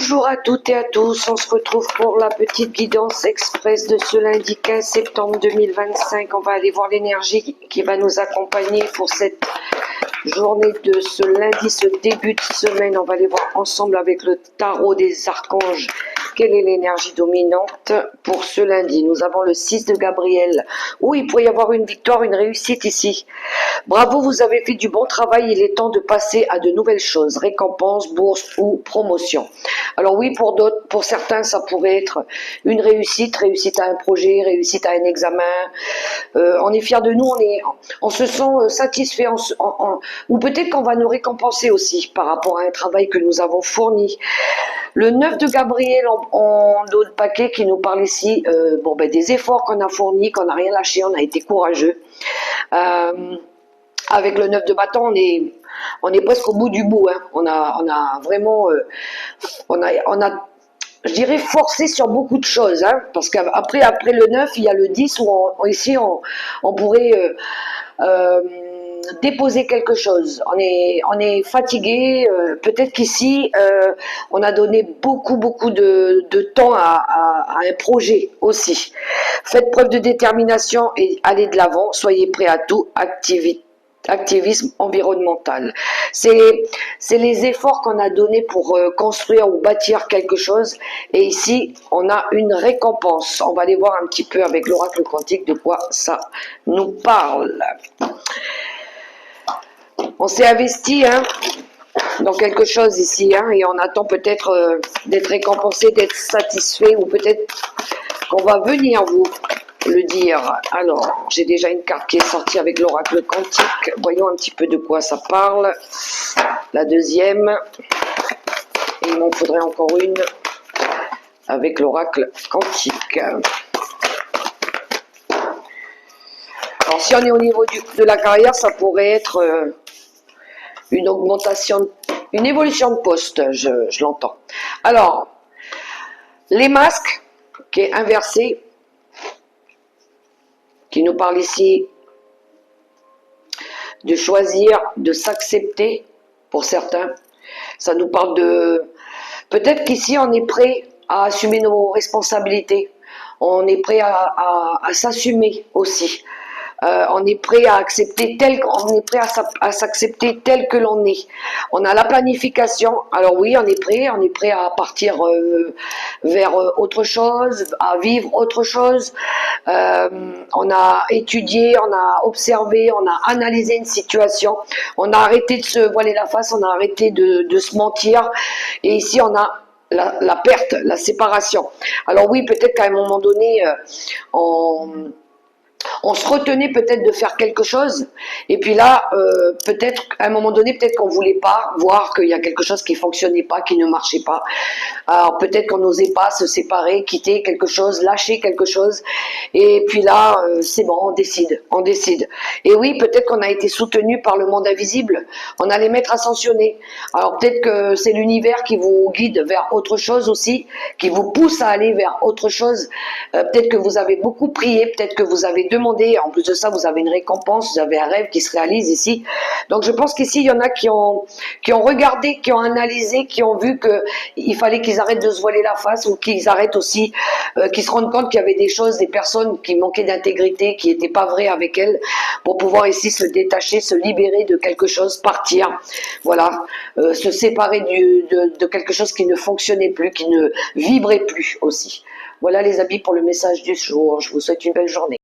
Bonjour à toutes et à tous, on se retrouve pour la petite guidance express de ce lundi 15 septembre 2025. On va aller voir l'énergie qui va nous accompagner pour cette journée de ce lundi, ce début de semaine. On va aller voir ensemble avec le tarot des archanges quelle est l'énergie dominante pour ce lundi. Nous avons le 6 de Gabriel. Oui, il pourrait y avoir une victoire, une réussite ici. Bravo, vous avez fait du bon travail. Il est temps de passer à de nouvelles choses. Récompense, bourse ou promotion. Alors oui, pour d'autres, pour certains, ça pourrait être une réussite, réussite à un projet, réussite à un examen. On est fiers de nous, on se sent satisfait, ou peut-être qu'on va nous récompenser aussi par rapport à un travail que nous avons fourni. Le 9 de Gabriel en d'autres paquets qui nous parle ici des efforts qu'on a fournis, qu'on n'a rien lâché, on a été courageux. Avec le 9 de bâton, on est presque au bout du bout. Hein. On a vraiment, je dirais, forcé sur beaucoup de choses. Hein, parce qu'après le 9, il y a le 10 où ici on pourrait déposer quelque chose. On est fatigué. Peut-être qu'ici, on a donné beaucoup de temps à un projet aussi. Faites preuve de détermination et allez de l'avant. Soyez prêts à tout. Activisme environnemental. C'est les efforts qu'on a donnés pour construire ou bâtir quelque chose. Et ici, on a une récompense. On va aller voir un petit peu avec l'oracle quantique de quoi ça nous parle. On s'est investi dans quelque chose ici et on attend peut-être d'être récompensé, d'être satisfait ou peut-être qu'on va venir vous le dire. Alors, j'ai déjà une carte qui est sortie avec l'oracle quantique. Voyons un petit peu de quoi ça parle. La deuxième. Et il m'en faudrait encore une avec l'oracle quantique. Alors, si on est au niveau de la carrière, ça pourrait être une augmentation, une évolution de poste, je l'entends. Alors, les masques, qui est inversé, qui nous parle ici de choisir, de s'accepter pour certains. Ça nous parle de... Peut-être qu'ici, on est prêt à assumer nos responsabilités. On est prêt à s'assumer aussi. On est prêt à accepter à s'accepter tel que l'on est. On a la planification. Alors oui, on est prêt à partir vers autre chose, à vivre autre chose. On a étudié, on a observé, on a analysé une situation. On a arrêté de se voiler la face, on a arrêté de se mentir. Et ici, on a la perte, la séparation. Alors oui, peut-être qu'à un moment donné, on se retenait peut-être de faire quelque chose, et puis là, peut-être, à un moment donné, peut-être qu'on voulait pas voir qu'il y a quelque chose qui fonctionnait pas, qui ne marchait pas. Alors peut-être qu'on n'osait pas se séparer, quitter quelque chose, lâcher quelque chose, et puis là, c'est bon, on décide. Et oui, peut-être qu'on a été soutenu par le monde invisible, on a les maîtres ascensionnés. Alors peut-être que c'est l'univers qui vous guide vers autre chose aussi, qui vous pousse à aller vers autre chose. Peut-être que vous avez beaucoup prié, peut-être que vous avez demandé, en plus de ça, vous avez une récompense, vous avez un rêve qui se réalise ici. Donc je pense qu'ici, il y en a qui ont regardé, qui ont analysé, qui ont vu qu'il fallait qu'ils arrêtent de se voiler la face, ou qu'ils arrêtent aussi, qu'ils se rendent compte qu'il y avait des choses, des personnes qui manquaient d'intégrité, qui n'étaient pas vraies avec elles, pour pouvoir ici se détacher, se libérer de quelque chose, partir, voilà, se séparer de quelque chose qui ne fonctionnait plus, qui ne vibrait plus aussi. Voilà les amis pour le message du jour. Je vous souhaite une belle journée.